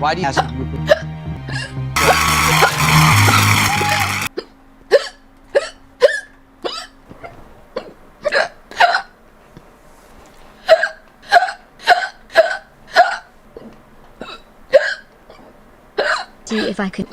Why do you ask? See if I could.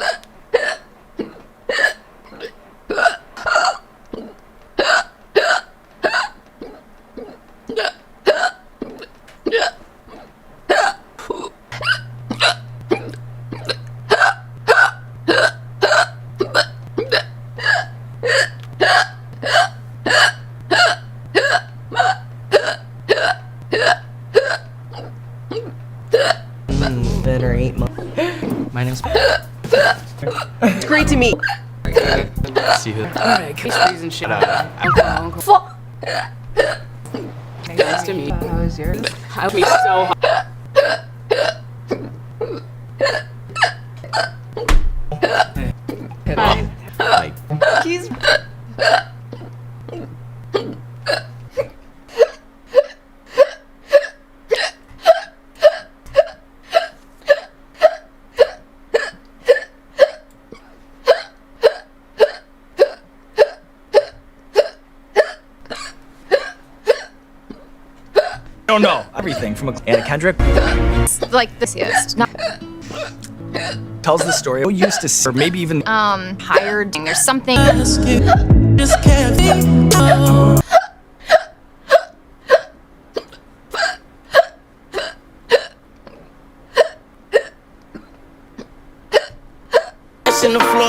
Been or 8 months. My name's. It's great to meet. See who. Alright, case freeze and shit. Uncle. Fuck. Nice to meet you. How was yours? I would be so hot. Like. He's. I don't know everything from Anna Kendrick Like this is not tells the story. Used to, or maybe even hired. There's something. Just can't think. In the floor.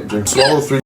Drink, swallow 3.